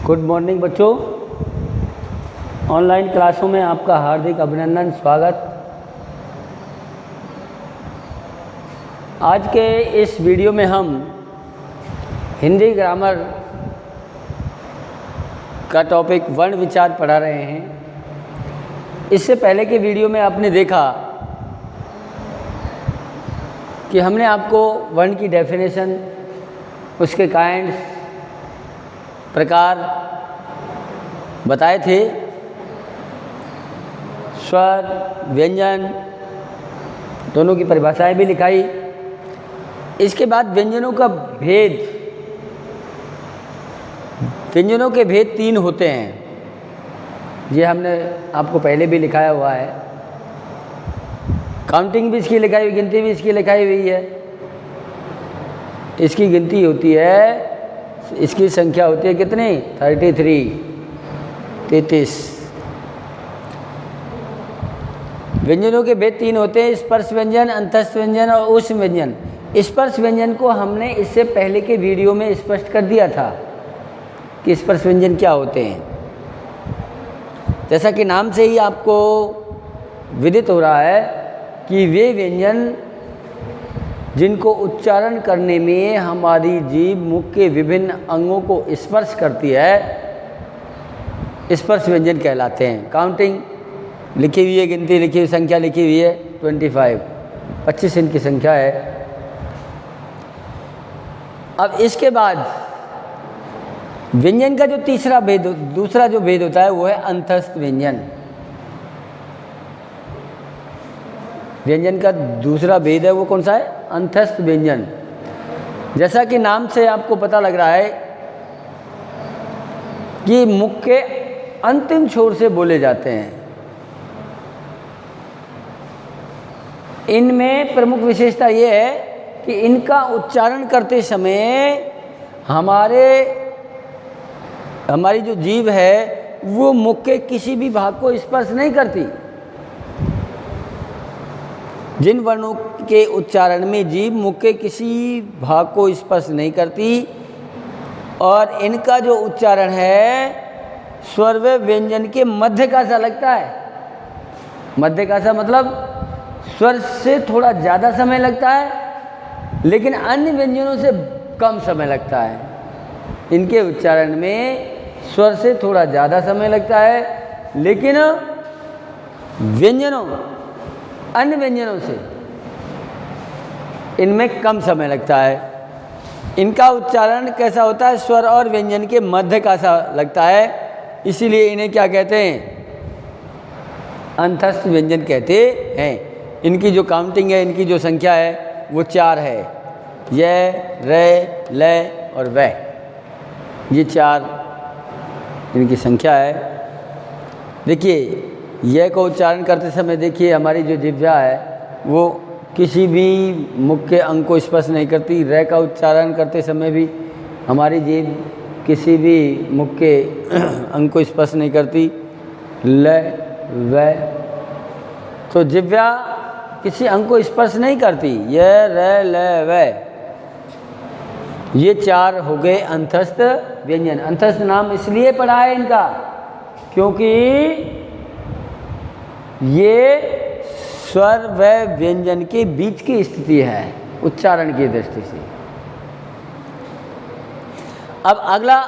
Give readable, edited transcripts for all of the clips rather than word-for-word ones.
Good morning बच्चों, online क्लासों में आपका हार्दिक अभिनंदन, स्वागत। आज के इस वीडियो में हम हिंदी ग्रामर का टॉपिक वर्ण विचार पढ़ा रहे हैं। इससे पहले के वीडियो में आपने देखा कि हमने आपको वर्ण की डेफिनेशन, उसके काइंड्स, प्रकार बताए थे। स्वर, व्यंजन दोनों की परिभाषाएं भी लिखाई। इसके बाद व्यंजनों का भेद, व्यंजनों के भेद 3 होते हैं। ये हमने आपको पहले भी लिखाया हुआ है। काउंटिंग भी इसकी लिखाई हुई, गिनती भी इसकी लिखाई हुई है। इसकी गिनती होती है, इसकी संख्या होती है कितनी? 33। व्यंजनों के भेद 3 होते हैं: स्पर्श व्यंजन, अंतस्थ व्यंजन और ऊष्म व्यंजन। स्पर्श व्यंजन को हमने इससे पहले के वीडियो में स्पष्ट कर दिया था कि स्पर्श व्यंजन क्या होते हैं। जैसा कि नाम से ही आपको विदित हो रहा है कि वे व्यंजन जिनको उच्चारण करने में हमारी जीभ मुख के विभिन्न अंगों को स्पर्श करती है, स्पर्श व्यंजन कहलाते हैं। काउंटिंग लिखी हुई है, गिनती लिखी हुई, संख्या लिखी हुई है 25 इनकी संख्या है। अब इसके बाद व्यंजन का जो दूसरा जो भेद होता है वो है अंतस्थ व्यंजन। व्यंजन का दूसरा भेद है वो कौन सा है? अंतस्थ व्यंजन। जैसा कि नाम से आपको पता लग रहा है कि मुख के अंतिम छोर से बोले जाते हैं। इनमें प्रमुख विशेषता ये है कि इनका उच्चारण करते समय हमारी जो जीभ है वो मुख के किसी भी भाग को स्पर्श नहीं करती। जिन वर्णों के उच्चारण में जीभ मुख के किसी भाग को स्पर्श नहीं करती और इनका जो उच्चारण है स्वर व व्यंजन के मध्य का सा लगता है। मध्य का सा मतलब स्वर से थोड़ा ज़्यादा समय लगता है, लेकिन अन्य व्यंजनों से कम समय लगता है। इनके उच्चारण में स्वर से थोड़ा ज़्यादा समय लगता है, लेकिन अन्य व्यंजनों से इनमें कम समय लगता है। इनका उच्चारण कैसा होता है? स्वर और व्यंजन के मध्य का सा लगता है, इसीलिए इन्हें क्या कहते हैं? अंतस्थ व्यंजन कहते हैं। इनकी जो काउंटिंग है, इनकी जो संख्या है वो 4 है। य, रे, ले और वै, ये 4 इनकी संख्या है। देखिए, यह को उच्चारण करते समय देखिए हमारी जो जिह्वा है वो किसी भी मुख के अंग को स्पर्श नहीं करती। रे का उच्चारण करते समय भी हमारी जीभ किसी भी मुख के अंग को स्पर्श नहीं करती। ल, व, तो जिह्वा किसी अंग को स्पर्श नहीं करती। य, र, ल, व, ये 4 हो गए अंतस्थ व्यंजन। अंतस्थ नाम इसलिए पड़ा है इनका क्योंकि ये स्वर व व्यंजन के बीच की स्थिति है उच्चारण की दृष्टि से। अब अगला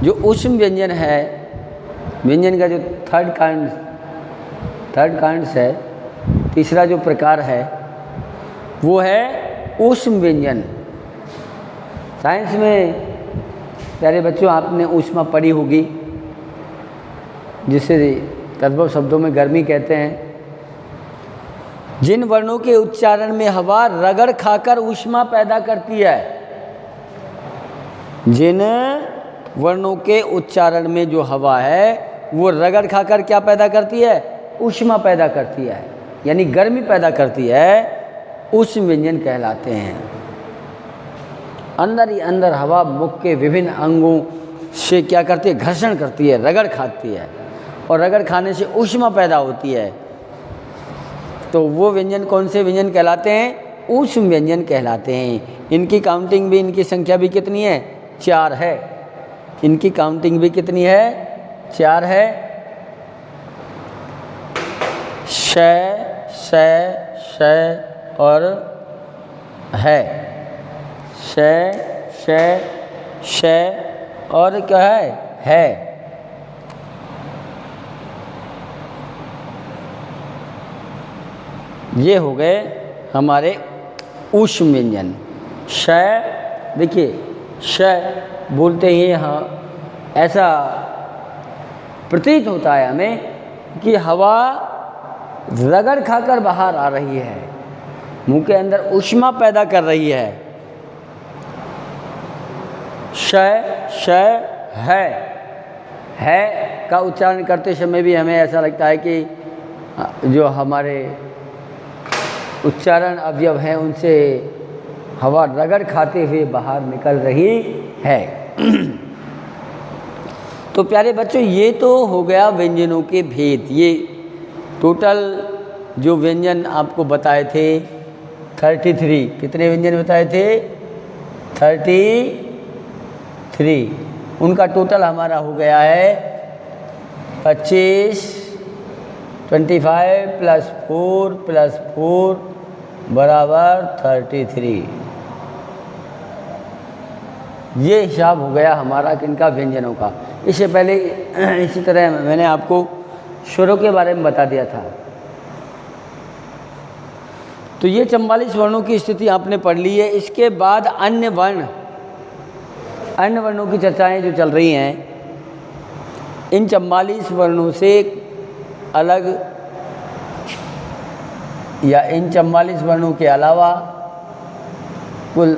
जो ऊष्म व्यंजन है, व्यंजन का जो थर्ड कांड है, तीसरा जो प्रकार है वो है ऊष्म व्यंजन। साइंस में प्यारे बच्चों आपने ऊष्मा पढ़ी होगी, जिसे तद्भव शब्दों में गर्मी कहते हैं। जिन वर्णों के उच्चारण में हवा रगड़ खाकर ऊष्मा पैदा करती है, जिन वर्णों के उच्चारण में जो हवा है वो रगड़ खाकर क्या पैदा करती है? ऊष्मा पैदा करती है, यानी गर्मी पैदा करती है, ऊष्म व्यंजन कहलाते हैं। अंदर ही अंदर हवा मुख के विभिन्न अंगों से क्या करती है? घर्षण करती है, रगड़ खाती है, और रगड़ खाने से ऊष्मा पैदा होती है। तो वो व्यंजन कौन से व्यंजन कहलाते हैं? ऊष्म व्यंजन कहलाते हैं। इनकी काउंटिंग भी, इनकी संख्या भी कितनी है? 4 है। इनकी काउंटिंग भी कितनी है? 4 है। श, श और है। श, श और क्या है? ये हो गए हमारे ऊष्म व्यंजन। श, देखिए श बोलते ही यहाँ ऐसा प्रतीत होता है हमें कि हवा रगड़ खाकर बाहर आ रही है, मुंह के अंदर ऊष्मा पैदा कर रही है। श है का उच्चारण करते समय भी हमें ऐसा लगता है कि जो हमारे उच्चारण अवयव हैं उनसे हवा रगड़ खाते हुए बाहर निकल रही है। तो प्यारे बच्चों, ये तो हो गया व्यंजनों के भेद। ये टोटल जो व्यंजन आपको बताए थे 33, कितने व्यंजन बताए थे? 33। उनका टोटल हमारा हो गया है 25, 25 + 4 + 4 बराबर 33। ये हिसाब हो गया हमारा किनका? व्यंजनों का। इससे पहले इसी तरह मैंने आपको स्वरों के बारे में बता दिया था। तो ये 44 वर्णों की स्थिति आपने पढ़ ली है। इसके बाद अन्य वर्णों की चर्चाएं जो चल रही हैं, इन 44 वर्णों से अलग या इन 44 वर्णों के अलावा कुल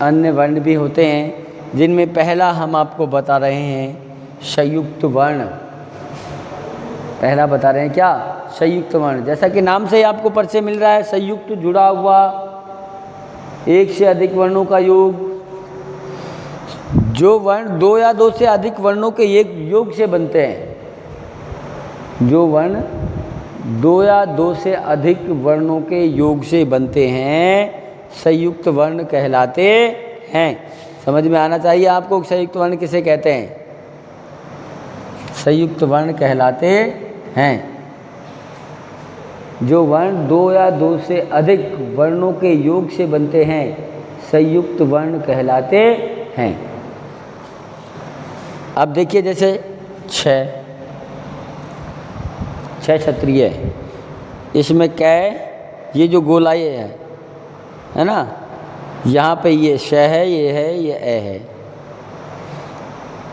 अन्य वर्ण भी होते हैं, जिनमें पहला हम आपको बता रहे हैं संयुक्त वर्ण। पहला बता रहे हैं क्या? संयुक्त वर्ण। जैसा कि नाम से ही आपको परिचय मिल रहा है, संयुक्त जुड़ा हुआ, एक से अधिक वर्णों का योग। जो वर्ण 2 या 2 से अधिक वर्णों के एक योग से बनते हैं, जो वर्ण 2 या 2 से अधिक वर्णों के योग से बनते हैं, संयुक्त वर्ण कहलाते हैं। समझ में आना चाहिए आपको संयुक्त वर्ण किसे कहते हैं? संयुक्त वर्ण कहलाते हैं जो वर्ण 2 या 2 से अधिक वर्णों के योग से बनते हैं, संयुक्त वर्ण कहलाते हैं। अब देखिए, जैसे छः क्षत्रिय, इसमें कै, ये जो गोलाई है ना, यहाँ पे ये श है, ये है, ये ए है।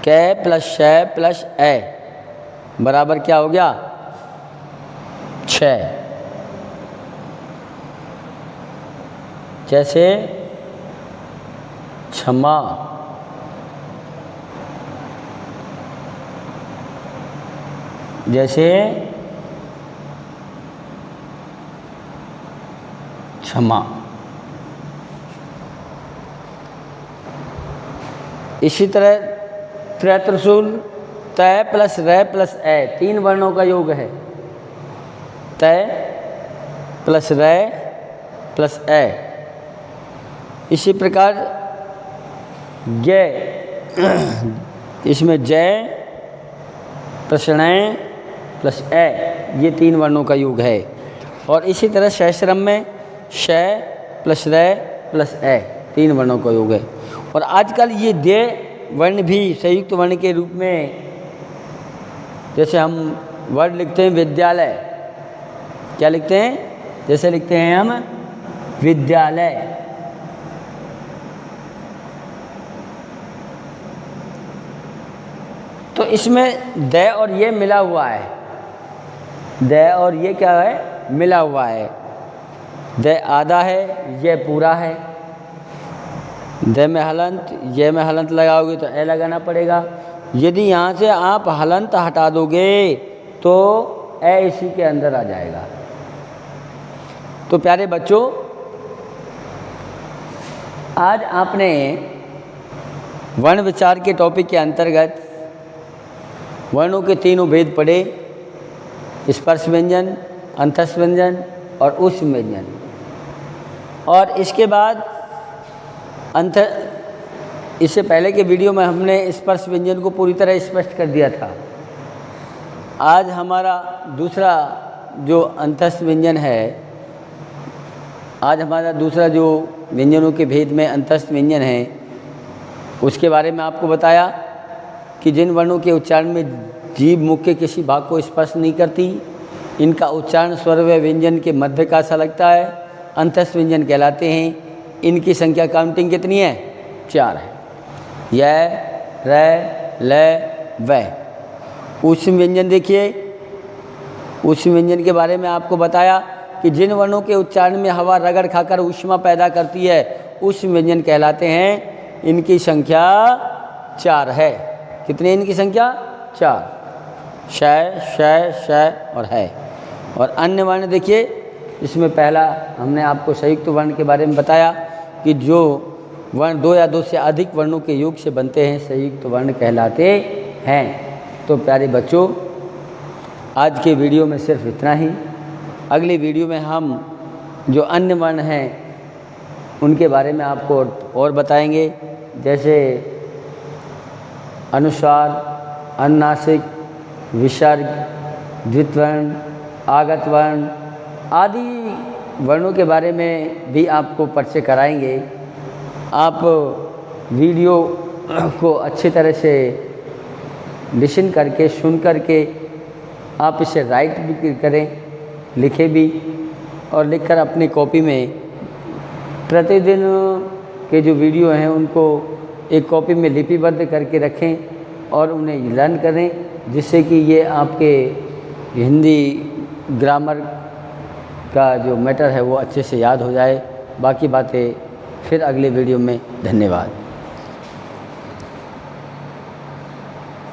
कै + श + ए बराबर क्या हो गया? 6। जैसे क्षमा, जैसे क्षमा। इसी तरह त्रिशूल, तय + रै + ए, 3 वर्णों का योग है। तय + रै + ए। इसी प्रकार जय, इसमें जय प्रश्नय + ए, ये 3 वर्णों का योग है। और इसी तरह सहस्रम में श + रै + ए, 3 वर्णों का योग है। और आजकल ये दे वर्ण भी संयुक्त वर्ण के रूप में, जैसे हम वर्ड लिखते हैं विद्यालय, क्या लिखते हैं? जैसे लिखते हैं हम विद्यालय। तो इसमें द और ये मिला हुआ है, द और ये क्या है? मिला हुआ है। द आधा है, ये पूरा है। द में हलंत, ये में हलंत लगाओगे तो ए लगाना पड़ेगा। यदि यहाँ से आप हलंत हटा दोगे तो ए इसी के अंदर आ जाएगा। तो प्यारे बच्चों, आज आपने वर्ण विचार के टॉपिक के अंतर्गत वर्णों के 3 भेद पढ़े, स्पर्श व्यंजन, अंतस्थ व्यंजन और ऊष्म व्यंजन। और इसके बाद इससे पहले के वीडियो में हमने स्पर्श व्यंजन को पूरी तरह स्पष्ट कर दिया था। आज हमारा दूसरा जो अंतस्थ व्यंजन है, आज हमारा दूसरा जो व्यंजनों के भेद में अंतस्थ व्यंजन है, उसके बारे में आपको बताया कि जिन वर्णों के उच्चारण में जीभ मुख के किसी भाग को स्पर्श नहीं करती, इनका उच्चारण स्वर व व्यंजन के मध्य का सा लगता है, अंतस्थ व्यंजन कहलाते हैं। इनकी संख्या काउंटिंग कितनी है? 4 है। य, र, ल, व। ऊष्म व्यंजन देखिए, ऊष्म व्यंजन के बारे में आपको बताया कि जिन वर्णों के उच्चारण में हवा रगड़ खाकर ऊष्मा पैदा करती है, ऊष्म व्यंजन कहलाते हैं। इनकी संख्या 4 है। कितने इनकी संख्या? 4। श, श, श और है। और अन्य वर्ण देखिए, इसमें पहला हमने आपको संयुक्त वर्ण के बारे में बताया कि जो वर्ण 2 या 2 से अधिक वर्णों के योग से बनते हैं, संयुक्त वर्ण कहलाते हैं। तो प्यारे बच्चों, आज के वीडियो में सिर्फ इतना ही। अगले वीडियो में हम जो अन्य वर्ण हैं उनके बारे में आपको और बताएंगे, जैसे अनुस्वार, अनुनासिक, विसर्ग, द्वित्वर्ण, आगत वर्ण आदि वर्णों के बारे में भी आपको परिचय कराएंगे। आप वीडियो को अच्छी तरह से लिसन करके, सुन करके आप इसे राइट भी करें, लिखें भी, और लिखकर अपनी कॉपी में प्रतिदिन के जो वीडियो हैं उनको एक कॉपी में लिपिबद्ध करके रखें और उन्हें लर्न करें, जिससे कि ये आपके हिंदी ग्रामर का जो मैटर है वो अच्छे से याद हो जाए। बाकी बातें फिर अगले वीडियो में। धन्यवाद।